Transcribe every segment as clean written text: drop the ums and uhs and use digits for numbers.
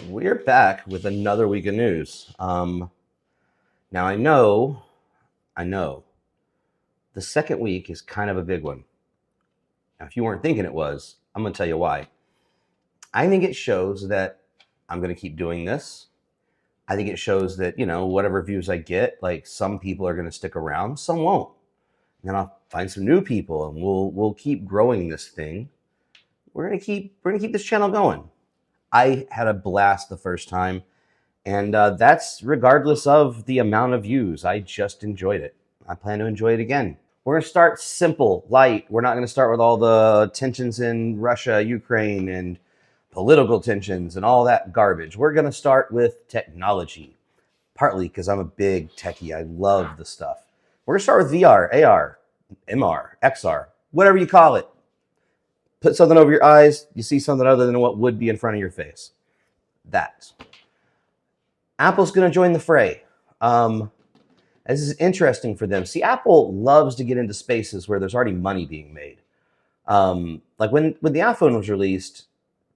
We're back with another week of news. Now I know, the second week is kind of a big one. Now, if you weren't thinking it was, I'm going to tell you why. I think it shows that I'm going to keep doing this. I think it shows that, whatever views I get, like some people are going to stick around, some won't. And then I'll find some new people and we'll keep growing this thing. We're going to keep this channel going. I had a blast the first time. And that's regardless of the amount of views. I just enjoyed it. I plan to enjoy it again. We're going to start simple, light. We're not going to start with all the tensions in Russia, Ukraine, and political tensions and all that garbage. We're going to start with technology, partly because I'm a big techie. I love the stuff. We're going to start with VR, AR, MR, XR, whatever you call it. Put something over your eyes, you see something other than what would be in front of your face. That. Apple's going to join the fray. This is interesting for them. See, Apple loves to get into spaces where there's already money being made. Like when the iPhone was released,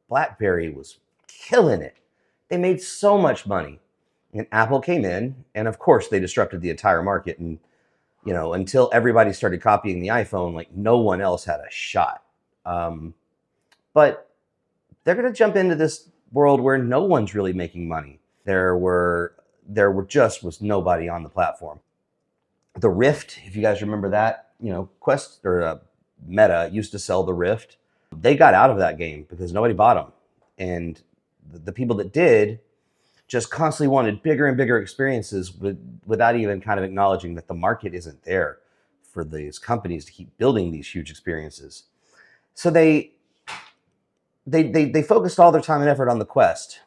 BlackBerry was killing it. They made so much money. And Apple came in, and of course they disrupted the entire market. And, until everybody started copying the iPhone, like no one else had a shot. But they're going to jump into this world where no one's really making money. There was nobody on the platform. The Rift, if you guys remember that, Quest or Meta used to sell the Rift. They got out of that game because nobody bought them. And the people that did just constantly wanted bigger and bigger experiences without even kind of acknowledging that the market isn't there for these companies to keep building these huge experiences. So they focused all their time and effort on the Quest.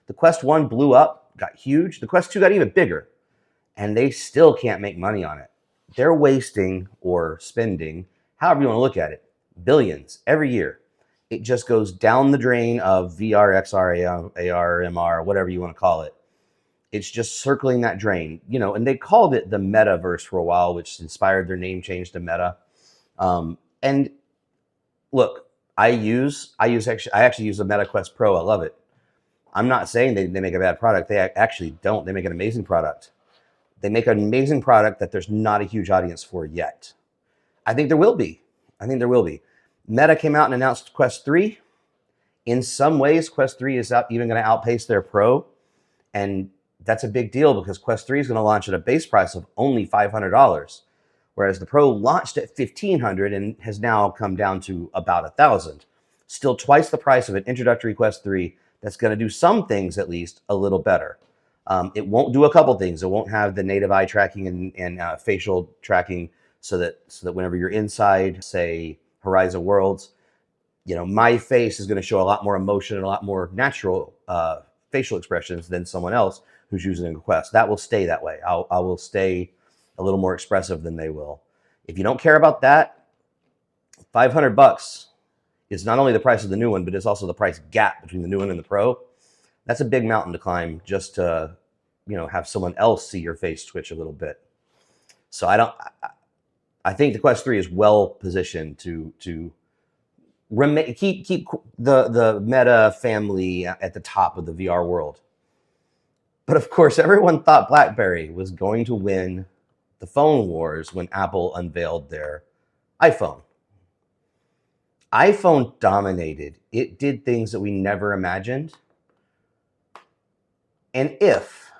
The Quest 1 blew up, got huge. The Quest 2 got even bigger, and they still can't make money on it. They're wasting or spending, however you want to look at it, billions every year. It just goes down the drain of VR, XR, AR, MR, whatever you want to call it. It's just circling that drain, and they called it the Metaverse for a while, which inspired their name change to Meta. And look, I actually use the Meta Quest Pro. I love it. I'm not saying they make a bad product. They actually don't. They make an amazing product. They make an amazing product that there's not a huge audience for yet. I think there will be. Meta came out and announced Quest 3. In some ways, Quest 3 is even going to outpace their Pro. And that's a big deal because Quest 3 is going to launch at a base price of only $500. Whereas the Pro launched at $1,500 and has now come down to about $1,000. Still twice the price of an introductory Quest 3 that's going to do some things, at least, a little better. It won't do a couple things. It won't have the native eye tracking and facial tracking so that whenever you're inside, say, Horizon Worlds, my face is going to show a lot more emotion and a lot more natural facial expressions than someone else who's using a Quest. That will stay that way. I will stay a little more expressive than they will. If you don't care about that, $500 is not only the price of the new one, but it's also the price gap between the new one and the Pro. That's a big mountain to climb just to, have someone else see your face twitch a little bit. So I think the Quest 3 is well positioned to keep the Meta family at the top of the VR world. But of course, everyone thought BlackBerry was going to win the phone wars when Apple unveiled their iPhone. iPhone dominated. It did things that we never imagined. And if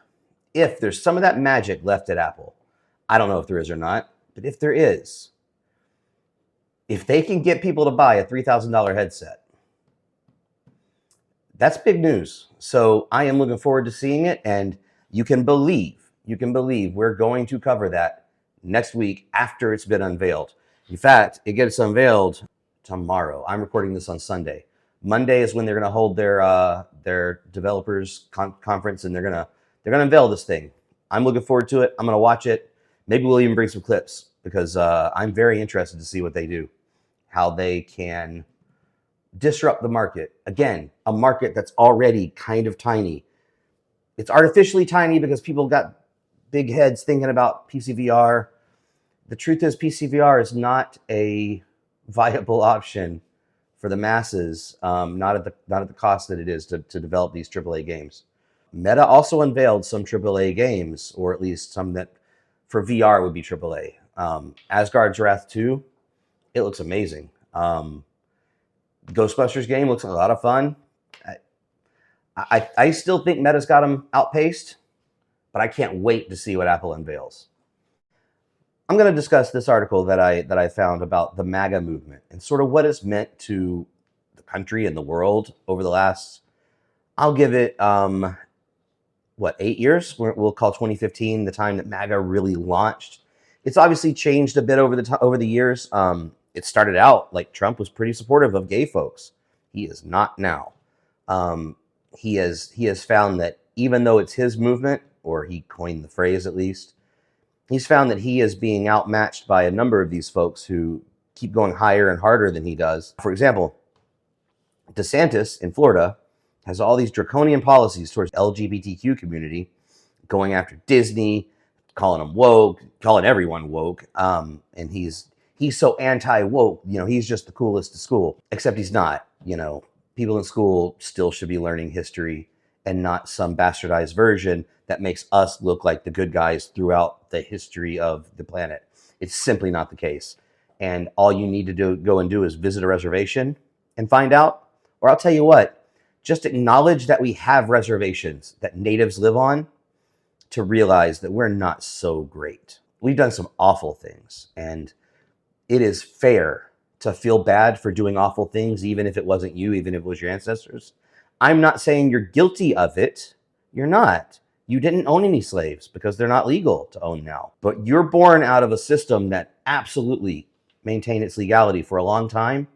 there's some of that magic left at Apple, I don't know if there is or not, but if there is, if they can get people to buy a $3,000 headset, that's big news. So I am looking forward to seeing it, and you can believe we're going to cover that next week after it's been unveiled. In fact, it gets unveiled tomorrow. I'm recording this on Sunday. Monday is when they're going to hold their developers conference, and they're going to unveil this thing. I'm looking forward to it. I'm going to watch it. Maybe we'll even bring some clips because I'm very interested to see what they do, how they can disrupt the market. Again, a market that's already kind of tiny. It's artificially tiny because people got big heads thinking about PCVR. The truth is PCVR is not a viable option for the masses, not at the cost that it is to develop these AAA games. Meta also unveiled some AAA games, or at least some that for VR would be AAA. Asgard's Wrath 2, it looks amazing. Ghostbusters game looks like a lot of fun. I still think Meta's got them outpaced, but I can't wait to see what Apple unveils. I'm going to discuss this article that I found about the MAGA movement and sort of what it's meant to the country and the world over the last, I'll give it, 8 years? We'll call 2015 the time that MAGA really launched. It's obviously changed a bit over the years. It started out like Trump was pretty supportive of gay folks. He is not now. He has found that even though it's his movement, or he coined the phrase at least, he's found that he is being outmatched by a number of these folks who keep going higher and harder than he does. For example, DeSantis in Florida has all these draconian policies towards the LGBTQ community, going after Disney, calling them woke, calling everyone woke, and he's so anti-woke. He's just the coolest to school, except he's not. People in school still should be learning history and not some bastardized version that makes us look like the good guys throughout the history of the planet. It's simply not the case. And all you need to go and do is visit a reservation and find out. Or I'll tell you what, just acknowledge that we have reservations that natives live on to realize that we're not so great. We've done some awful things, and it is fair to feel bad for doing awful things, even if it wasn't you, even if it was your ancestors. I'm not saying you're guilty of it. You're not. You didn't own any slaves because they're not legal to own now. But you're born out of a system that absolutely maintained its legality for a long time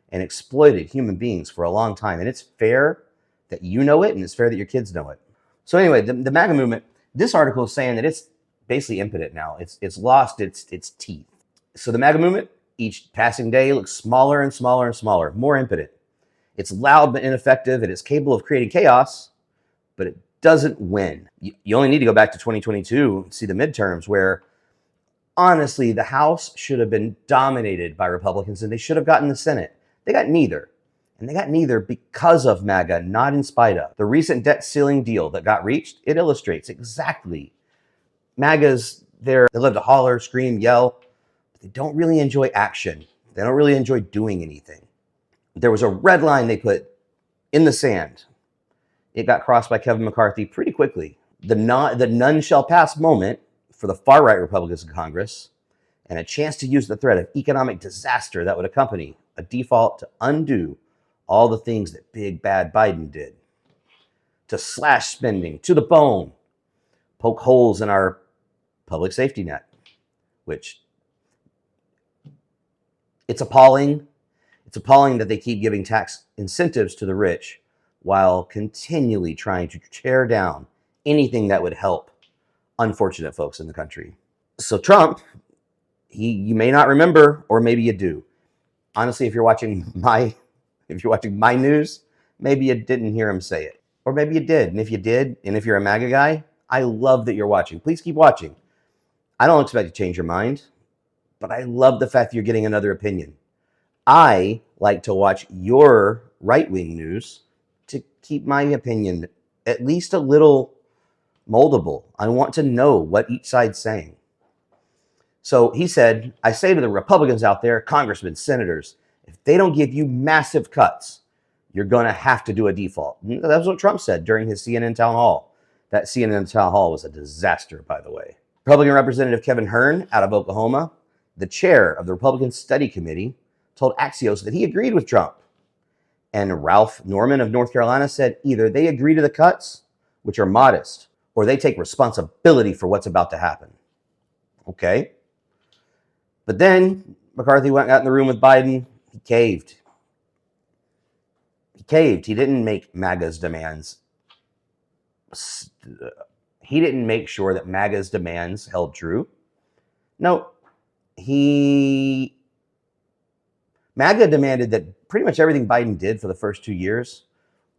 and exploited human beings for a long time. And it's fair that you know it, and it's fair that your kids know it. So anyway, the MAGA movement, this article is saying that it's basically impotent now. It's lost its teeth. So the MAGA movement, each passing day, looks smaller and smaller and smaller, more impotent. It's loud but ineffective, and it's capable of creating chaos, but it doesn't win. You only need to go back to 2022 and see the midterms, where honestly, the House should have been dominated by Republicans, and they should have gotten the Senate. They got neither. And they got neither because of MAGA, not in spite of. The recent debt ceiling deal that got reached, it illustrates exactly. MAGA's there. They love to holler, scream, yell, but they don't really enjoy action. They don't really enjoy doing anything. There was a red line they put in the sand. It got crossed by Kevin McCarthy pretty quickly. The none shall pass moment for the far-right Republicans in Congress, and a chance to use the threat of economic disaster that would accompany a default to undo all the things that big bad Biden did. To slash spending to the bone, poke holes in our public safety net, which it's appalling. It's appalling that they keep giving tax incentives to the rich while continually trying to tear down anything that would help unfortunate folks in the country. So Trump, you may not remember, or maybe you do. Honestly, if you're watching my news, maybe you didn't hear him say it. Or maybe you did. And if you did, and if you're a MAGA guy, I love that you're watching. Please keep watching. I don't expect you to change your mind, but I love the fact that you're getting another opinion. I like to watch your right-wing news to keep my opinion at least a little moldable. I want to know what each side's saying. So he said, I say to the Republicans out there, congressmen, senators, if they don't give you massive cuts, you're going to have to do a default. That's what Trump said during his CNN town hall. That CNN town hall was a disaster, by the way. Republican Representative Kevin Hern out of Oklahoma, the chair of the Republican Study Committee, told Axios that he agreed with Trump. And Ralph Norman of North Carolina said either they agree to the cuts, which are modest, or they take responsibility for what's about to happen. Okay. But then McCarthy went and got in the room with Biden. He caved. He didn't make MAGA's demands. He didn't make sure that MAGA's demands held true. No, MAGA demanded that pretty much everything Biden did for the first 2 years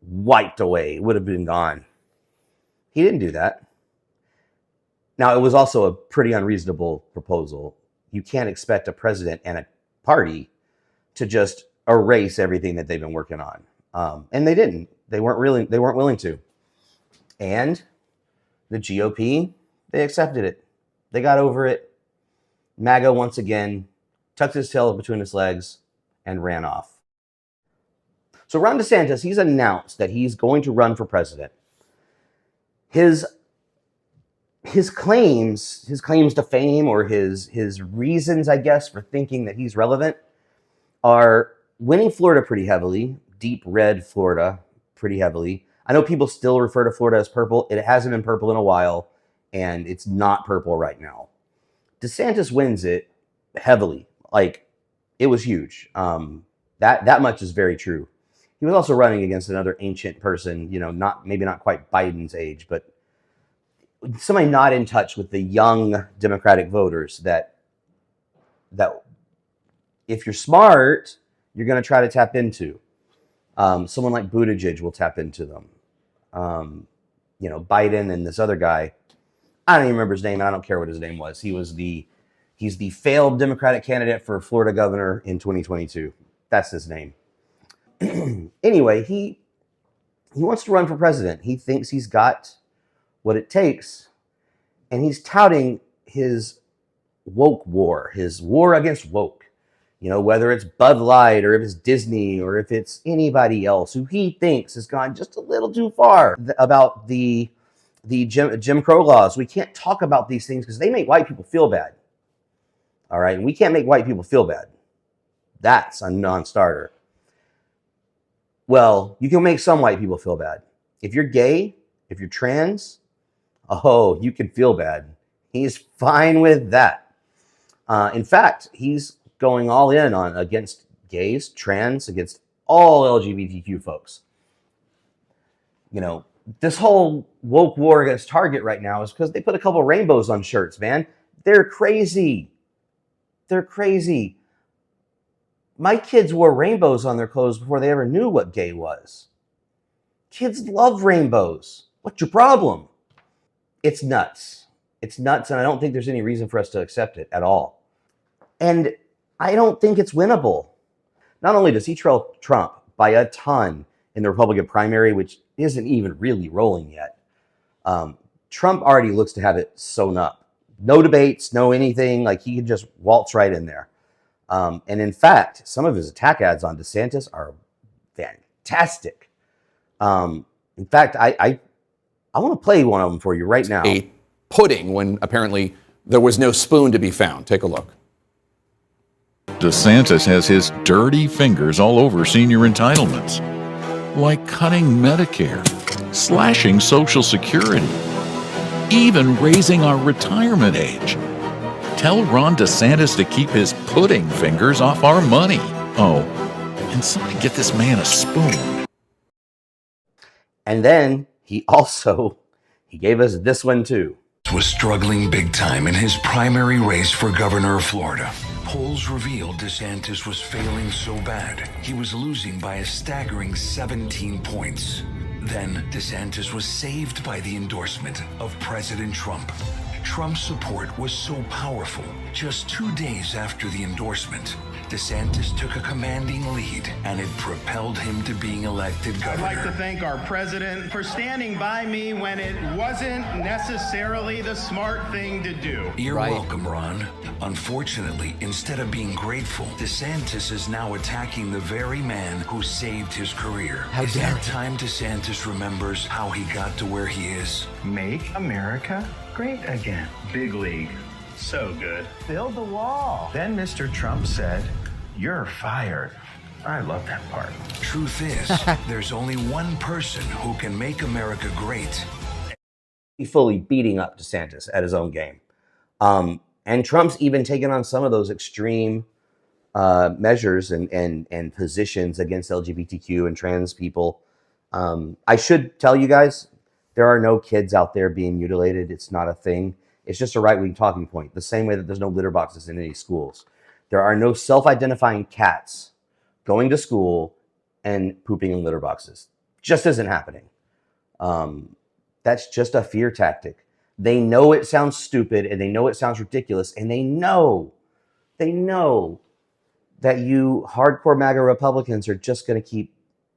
wiped away, would have been gone. He didn't do that. Now, it was also a pretty unreasonable proposal. You can't expect a president and a party to just erase everything that they've been working on. And they didn't. They weren't willing to. And the GOP, they accepted it. They got over it. MAGA once again tucked his tail between his legs and ran off. So Ron DeSantis, he's announced that he's going to run for president. His claims to fame, or his reasons, I guess, for thinking that he's relevant are winning Florida pretty heavily, deep red Florida pretty heavily. I know people still refer to Florida as purple. It hasn't been purple in a while, and it's not purple right now. DeSantis wins it heavily. Like, it was huge. That much is very true. He was also running against another ancient person, maybe not quite Biden's age, but somebody not in touch with the young Democratic voters that if you're smart, you're going to try to tap into. Someone like Buttigieg will tap into them. Biden and this other guy, I don't even remember his name, and I don't care what his name was. He's the failed Democratic candidate for Florida governor in 2022. That's his name. Anyway, he wants to run for president. He thinks he's got what it takes, and he's touting his woke war, his war against woke. Whether it's Bud Light, or if it's Disney, or if it's anybody else who he thinks has gone just a little too far about the Jim Crow laws. We can't talk about these things because they make white people feel bad. All right, and we can't make white people feel bad. That's a non-starter. Well, you can make some white people feel bad. If you're gay, if you're trans, you can feel bad. He's fine with that. In fact, he's going all in against gays, trans, against all LGBTQ folks. This whole woke war against Target right now is because they put a couple rainbows on shirts, man. They're crazy. They're crazy. My kids wore rainbows on their clothes before they ever knew what gay was. Kids love rainbows. What's your problem? It's nuts. It's nuts, and I don't think there's any reason for us to accept it at all. And I don't think it's winnable. Not only does he trail Trump by a ton in the Republican primary, which isn't even really rolling yet, Trump already looks to have it sewn up. No debates, no anything. Like, he could just waltz right in there. And in fact, some of his attack ads on DeSantis are fantastic. In fact, I want to play one of them for you right now. A pudding when apparently there was no spoon to be found. Take a look. DeSantis has his dirty fingers all over senior entitlements, like cutting Medicare, slashing Social Security, even raising our retirement age. Tell Ron DeSantis to keep his pudding fingers off our money. Oh, and somebody get this man a spoon. And then he gave us this one too. Was struggling big time in his primary race for governor of Florida. Polls revealed DeSantis was failing so bad, he was losing by a staggering 17 points. Then DeSantis was saved by the endorsement of President Trump. Trump's support was so powerful, just 2 days after the endorsement, DeSantis took a commanding lead, and it propelled him to being elected governor. I'd like to thank our president for standing by me when it wasn't necessarily the smart thing to do. You're welcome, Ron. Unfortunately, instead of being grateful, DeSantis is now attacking the very man who saved his career. Is that time DeSantis remembers how he got to where he is? Make America great again. Big league. So good. Build the wall. Then Mr. Trump said, "You're fired." I love that part. Truth is, there's only one person who can make America great. Fully beating up DeSantis at his own game. And Trump's even taken on some of those extreme measures and positions against LGBTQ and trans people. I should tell you guys, there are no kids out there being mutilated. It's not a thing. It's just a right-wing talking point. The same way that there's no litter boxes in any schools. There are no self-identifying cats going to school and pooping in litter boxes. Just isn't happening. That's just a fear tactic. They know it sounds stupid, and they know it sounds ridiculous, and they know that you hardcore MAGA Republicans are just going to keep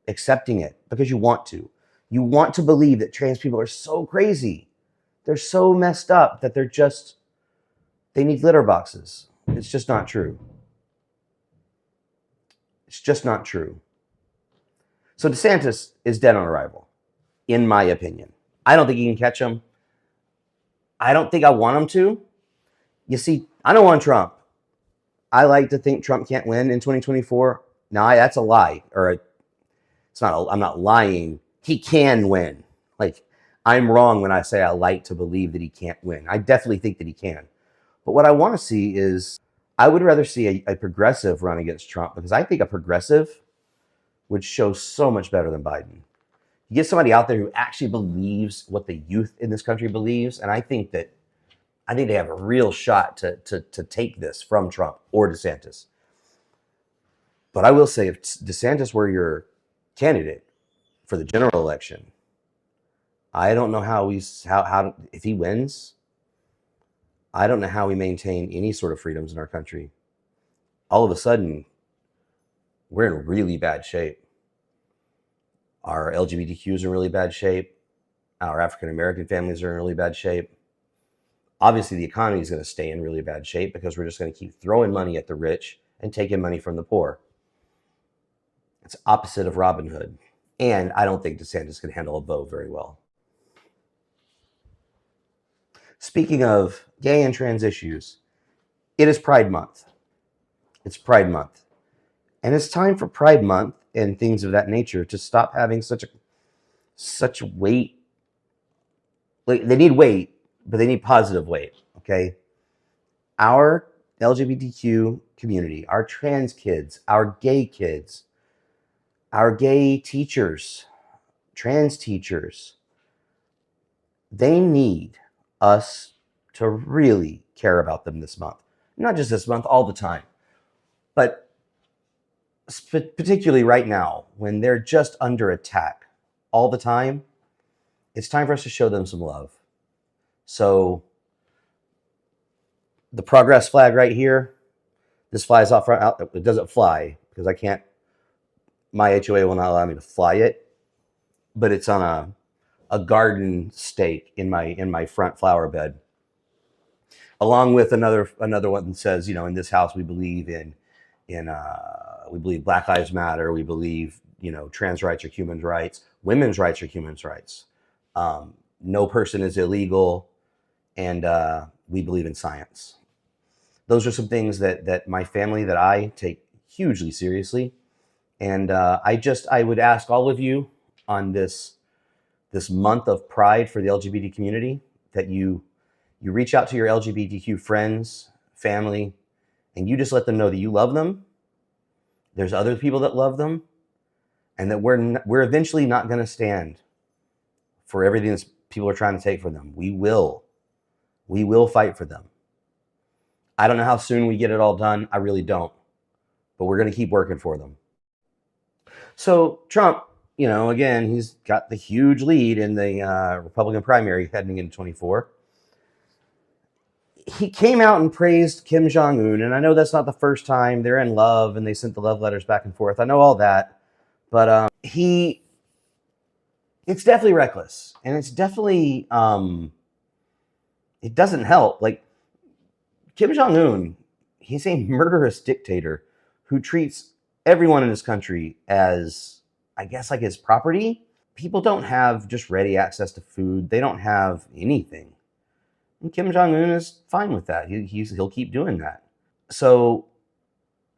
accepting it because you want to. You want to believe that trans people are so crazy. They're so messed up that they need litter boxes. It's just not true. It's just not true. So DeSantis is dead on arrival, in my opinion. I don't think he can catch him. I don't think I want him to. You see, I don't want Trump. I like to think Trump can't win in 2024. Now, that's a lie. It's not. I'm not lying. He can win. Like, I'm wrong when I say I like to believe that he can't win. I definitely think that he can. But what I want to see is, I would rather see a progressive run against Trump, because I think a progressive would show so much better than Biden. You get somebody out there who actually believes what the youth in this country believes, and I think they have a real shot to take this from Trump or DeSantis. But I will say, if DeSantis were your candidate for the general election, I don't know how if he wins, I don't know how we maintain any sort of freedoms in our country. All of a sudden, we're in really bad shape. Our LGBTQs are in really bad shape. Our African American families are in really bad shape. Obviously, the economy is going to stay in really bad shape because we're just going to keep throwing money at the rich and taking money from the poor. It's opposite of Robin Hood. And I don't think DeSantis can handle a bow very well. Speaking of gay and trans issues, it is Pride Month. It's Pride Month. And it's time for Pride Month and things of that nature to stop having such weight. Like, they need weight, but they need positive weight, okay? Our LGBTQ community, our trans kids, our gay kids, our gay teachers, trans teachers, they need us to really care about them this month. Not just this month, all the time. But particularly right now, when they're just under attack all the time, it's time for us to show them some love. So the progress flag right here, this flies off out. It doesn't fly because I can't, my HOA will not allow me to fly it, but it's on a garden stake in my front flower bed, along with another one that says, in this house we believe we believe Black Lives Matter. We believe, trans rights are human rights. Women's rights are human rights. No person is illegal. And we believe in science. Those are some things that my family, that I take hugely seriously. And I would ask all of you on this month of pride for the LGBT community that you reach out to your LGBTQ friends, family, and you just let them know that you love them. There's other people that love them, and that we're eventually not going to stand for everything that people are trying to take from them. We will fight for them. I don't know how soon we get it all done. I really don't, but we're going to keep working for them. So Trump, again, he's got the huge lead in the Republican primary heading into 24. He came out and praised Kim Jong-un, and I know that's not the first time. They're in love, and they sent the love letters back and forth. I know all that, but it's definitely reckless, and it's definitely it doesn't help. Like, Kim Jong-un, he's a murderous dictator who treats everyone in his country as, I guess, like his property. People don't have just ready access to food. They don't have anything. And Kim Jong-un is fine with that. He'll keep doing that. So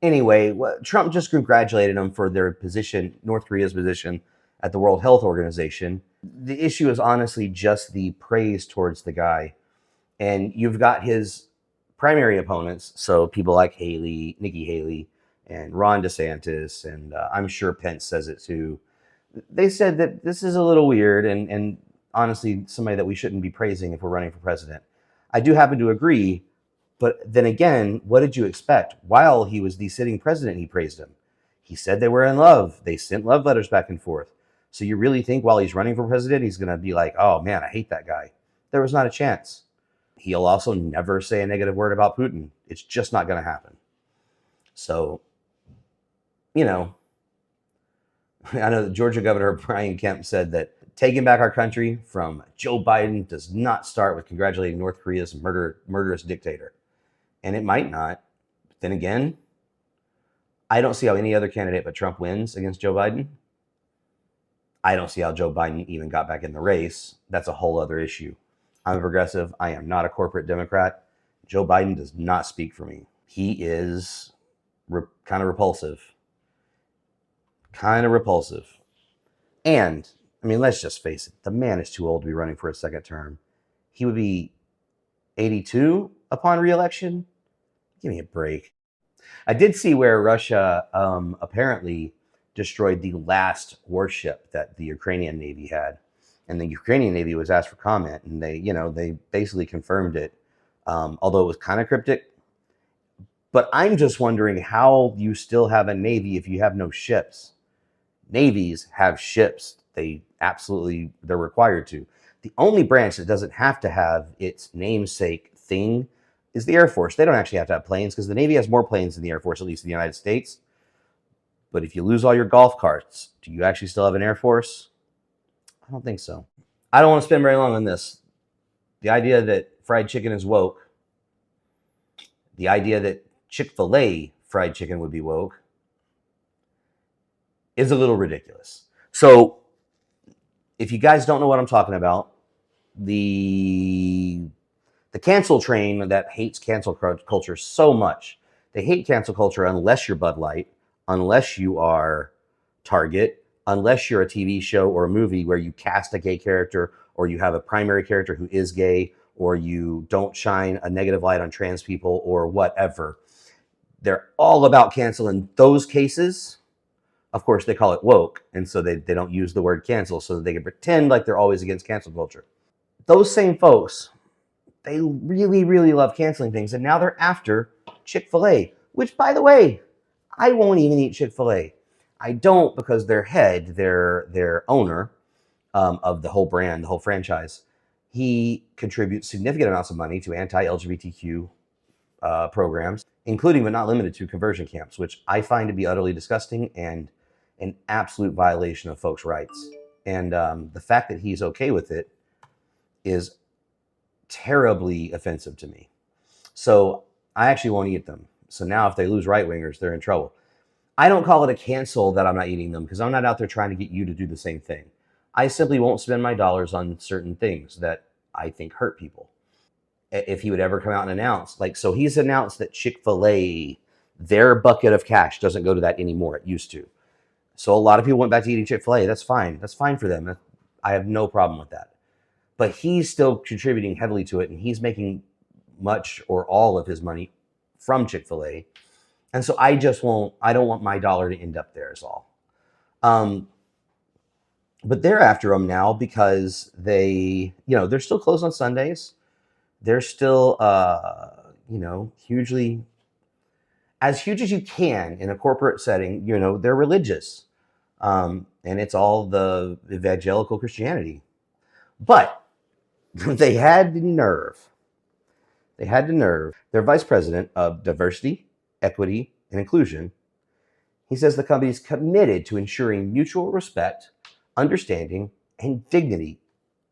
anyway, Trump just congratulated them for their position, North Korea's position at the World Health Organization. The issue is honestly just the praise towards the guy. And you've got his primary opponents, so people like Nikki Haley, and Ron DeSantis, and I'm sure Pence says it too. They said that this is a little weird, and honestly, somebody that we shouldn't be praising if we're running for president. I do happen to agree, but then again, what did you expect? While he was the sitting president, he praised him. He said they were in love. They sent love letters back and forth. So you really think while he's running for president, he's going to be like, oh man, I hate that guy? There was not a chance. He'll also never say a negative word about Putin. It's just not going to happen. So you know, I know that Georgia Governor Brian Kemp said that taking back our country from Joe Biden does not start with congratulating North Korea's murderous dictator. And it might not. But then again, I don't see how any other candidate but Trump wins against Joe Biden. I don't see how Joe Biden even got back in the race. That's a whole other issue. I'm a progressive. I am not a corporate Democrat. Joe Biden does not speak for me. He is kind of repulsive. Kind of repulsive. And, I mean, let's just face it. The man is too old to be running for a second term. He would be 82 upon re-election. Give me a break. I did see where Russia apparently destroyed the last warship that the Ukrainian Navy had. And the Ukrainian Navy was asked for comment, and they basically confirmed it, although it was kind of cryptic. But I'm just wondering how you still have a Navy if you have no ships. Navies have ships. They're required to. The only branch that doesn't have to have its namesake thing is the Air Force. They don't actually have to have planes because the Navy has more planes than the Air Force, at least in the United States. But if you lose all your golf carts, do you actually still have an Air Force? I don't think so. I don't want to spend very long on this. The idea that fried chicken is woke, the idea that Chick-fil-A fried chicken would be woke, is a little ridiculous. So if you guys don't know what I'm talking about, the cancel train that hates cancel culture so much, they hate cancel culture unless you're Bud Light, unless you are Target, unless you're a TV show or a movie where you cast a gay character, or you have a primary character who is gay, or you don't shine a negative light on trans people, or whatever. They're all about cancel. In those cases, of course, they call it woke, and so they don't use the word cancel so that they can pretend like they're always against cancel culture. Those same folks, they really, really love canceling things, and now they're after Chick-fil-A, which, by the way, I won't even eat Chick-fil-A. I don't, because their head, their owner of the whole brand, the whole franchise, he contributes significant amounts of money to anti-LGBTQ programs, including but not limited to conversion camps, which I find to be utterly disgusting and an absolute violation of folks' rights. And the fact that he's okay with it is terribly offensive to me. So I actually won't eat them. So now if they lose right-wingers, they're in trouble. I don't call it a cancel that I'm not eating them because I'm not out there trying to get you to do the same thing. I simply won't spend my dollars on certain things that I think hurt people. If he would ever come out and announce, so he's announced that Chick-fil-A, their bucket of cash doesn't go to that anymore. It used to. So a lot of people went back to eating Chick-fil-A. That's fine. That's fine for them. I have no problem with that. But he's still contributing heavily to it, and he's making much or all of his money from Chick-fil-A. And so I don't want my dollar to end up there is all. But they're after them now because they're still closed on Sundays. They're still, hugely, as huge as you can in a corporate setting, they're religious. And it's all the evangelical Christianity. But they had the nerve. Their vice president of diversity, equity, and inclusion, he says the company is committed to ensuring mutual respect, understanding, and dignity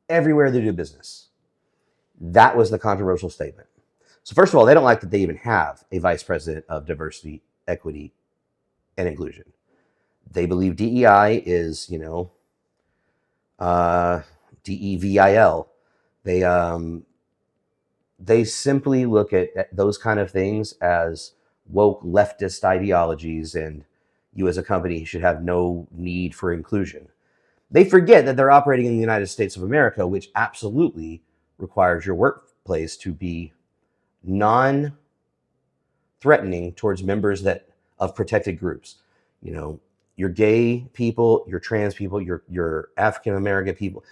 everywhere they do business. That was the controversial statement. So first of all, they don't like that they even have a vice president of diversity, equity, and inclusion. They believe DEI is, DEVIL. They simply look at those kind of things as woke leftist ideologies, and you as a company should have no need for inclusion. They forget that they're operating in the United States of America, which absolutely requires your workplace to be non-threatening towards members of protected groups. Your gay people, your trans people, your African American people,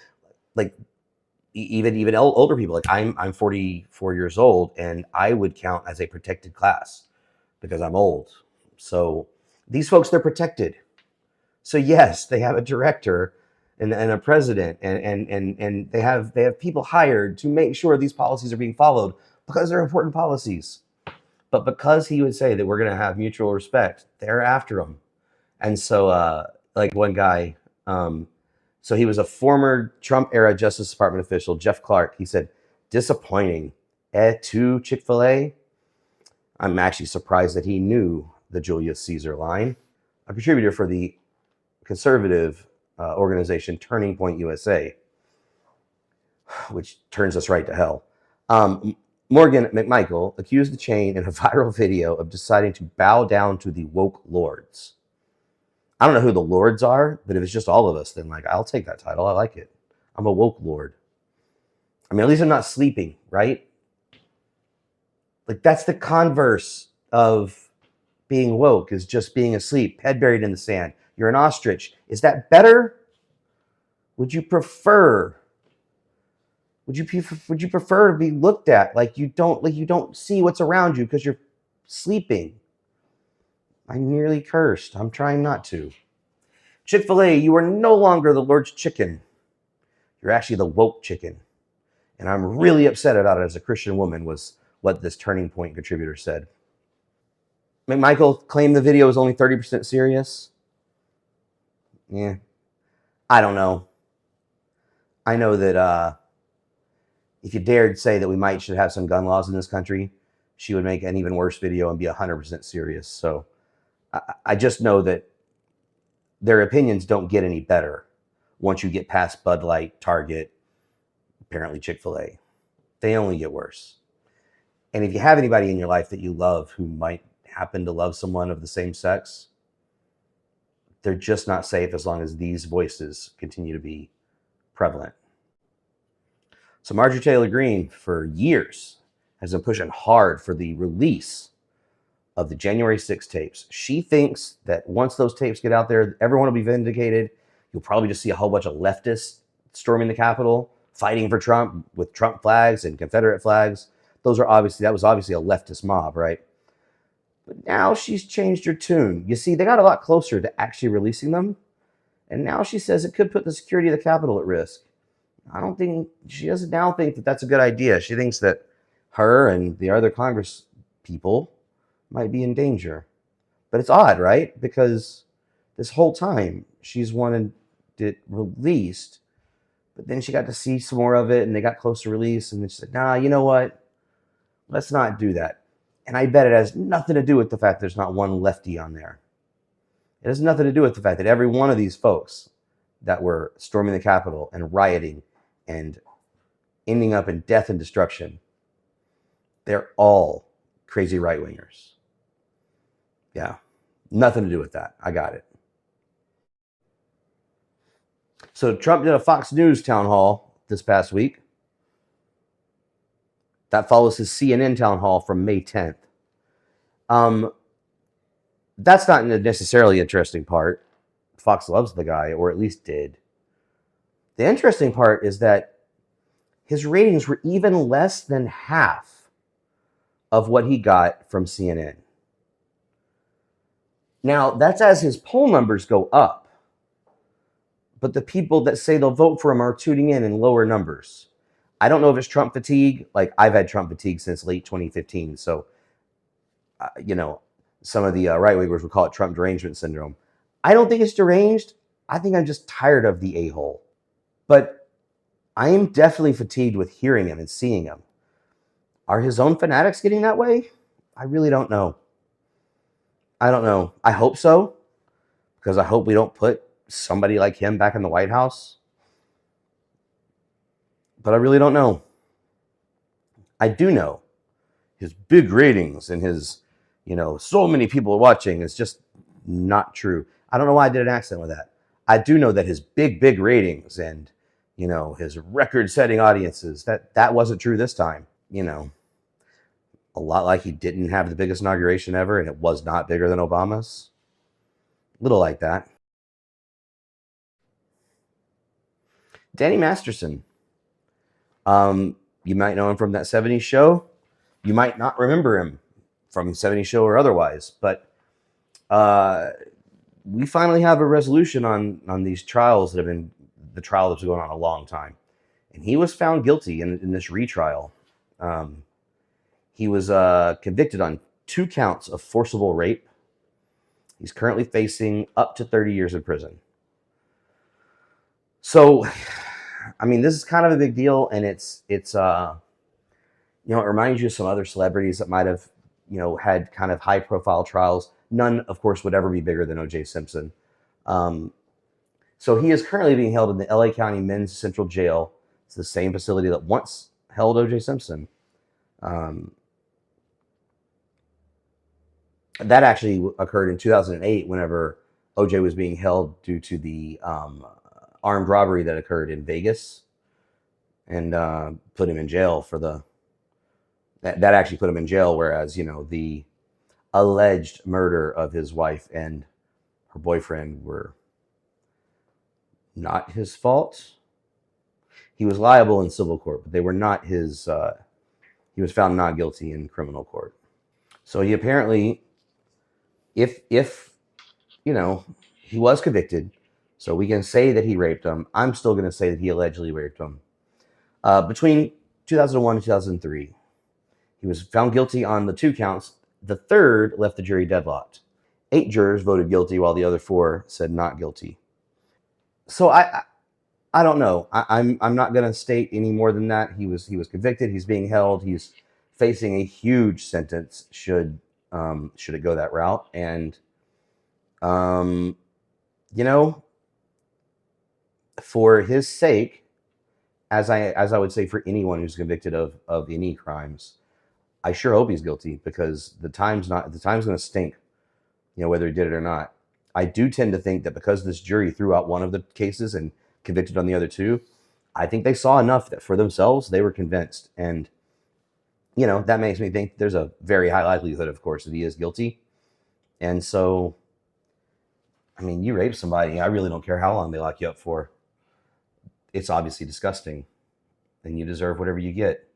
even older people. I'm 44 years old, and I would count as a protected class because I'm old. So these folks, they're protected. So yes, they have a director and a president, and they have people hired to make sure these policies are being followed because they're important policies. But because he would say that we're going to have mutual respect, they're after them. And so, like one guy, so he was a former Trump era Justice Department official, Jeff Clark. He said, disappointing. To Chick-fil-A. I'm actually surprised that he knew the Julius Caesar line. A contributor for the conservative organization Turning Point USA, which turns us right to hell. Morgan McMichael accused the chain in a viral video of deciding to bow down to the woke lords. I don't know who the lords are, but if it's just all of us, then like I'll take that title. I like it. I'm a woke lord. I mean, at least I'm not sleeping, right? Like that's the converse of being woke, is just being asleep, head buried in the sand. You're an ostrich. Is that better? Would you prefer to be looked at like you don't see what's around you because you're sleeping? I nearly cursed. I'm trying not to. Chick-fil-A, you are no longer the Lord's chicken. You're actually the woke chicken. And I'm really upset about it as a Christian woman, was what this Turning Point contributor said. McMichael claimed the video was only 30% serious. Yeah, I don't know. I know that if you dared say that we should have some gun laws in this country, she would make an even worse video and be 100% serious. So I just know that their opinions don't get any better once you get past Bud Light, Target, apparently Chick-fil-A. They only get worse. And if you have anybody in your life that you love who might happen to love someone of the same sex, they're just not safe as long as these voices continue to be prevalent. So Marjorie Taylor Greene, for years, has been pushing hard for the release of the January 6 tapes. She thinks that once those tapes get out there, everyone will be vindicated. You'll probably just see a whole bunch of leftists storming the Capitol, fighting for Trump with Trump flags and Confederate flags. That was obviously a leftist mob, right? But now she's changed her tune. You see, they got a lot closer to actually releasing them. And now she says it could put the security of the Capitol at risk. She doesn't now think that that's a good idea. She thinks that her and the other Congress people might be in danger. But it's odd, right? Because this whole time she's wanted it released, but then she got to see some more of it and they got close to release, and then she said, nah, you know what? Let's not do that. And I bet it has nothing to do with the fact there's not one lefty on there. It has nothing to do with the fact that every one of these folks that were storming the Capitol and rioting and ending up in death and destruction, they're all crazy right-wingers. Yeah, nothing to do with that. I got it. So Trump did a Fox News town hall this past week. That follows his CNN town hall from May 10th. That's not a necessarily interesting part. Fox loves the guy, or at least did. The interesting part is that his ratings were even less than half of what he got from CNN. Now, that's as his poll numbers go up. But the people that say they'll vote for him are tuning in lower numbers. I don't know if it's Trump fatigue. Like, I've had Trump fatigue since late 2015. So, some of the right-wingers would call it Trump derangement syndrome. I don't think it's deranged. I think I'm just tired of the a-hole. But I am definitely fatigued with hearing him and seeing him. Are his own fanatics getting that way? I really don't know. I don't know. I hope so, because I hope we don't put somebody like him back in the White House. But I really don't know. I do know his big ratings and his, so many people watching is just not true. I don't know why I did an accent with that. I do know that his big ratings and, his record-setting audiences, that wasn't true this time. A lot like he didn't have the biggest inauguration ever, and it was not bigger than Obama's. Little like that. Danny Masterson. You might know him from that 70s show. You might not remember him from the 70s show or otherwise, but we finally have a resolution on these trials that have been, the trial that's been going on a long time. And he was found guilty in this retrial. He was convicted on 2 counts of forcible rape. He's currently facing up to 30 years in prison. So, I mean, this is kind of a big deal, and it's it reminds you of some other celebrities that might have, had kind of high profile trials. None, of course, would ever be bigger than O.J. Simpson. So he is currently being held in the LA County Men's Central Jail. It's the same facility that once held O.J. Simpson. That actually occurred in 2008 whenever O.J. was being held due to the armed robbery that occurred in Vegas, and put him in jail for that actually put him in jail, whereas, the alleged murder of his wife and her boyfriend were not his fault. He was liable in civil court, but they were not his. He was found not guilty in criminal court. So he apparently, if he was convicted, so we can say that he raped him. I'm still going to say that he allegedly raped him. Between 2001 and 2003, he was found guilty on the 2 counts. The third left the jury deadlocked. 8 jurors voted guilty, while the other 4 said not guilty. So I don't know. I'm not going to state any more than that. He was convicted. He's being held. He's facing a huge sentence should it go that route. And for his sake, as I would say for anyone who's convicted of any crimes, I sure hope he's guilty, because the time's going to stink, whether he did it or not. I do tend to think that because this jury threw out one of the cases and convicted on the other 2, I think they saw enough that for themselves they were convinced. And, that makes me think there's a very high likelihood, of course, that he is guilty. And so, I mean, you rape somebody, I really don't care how long they lock you up for. It's obviously disgusting, and you deserve whatever you get.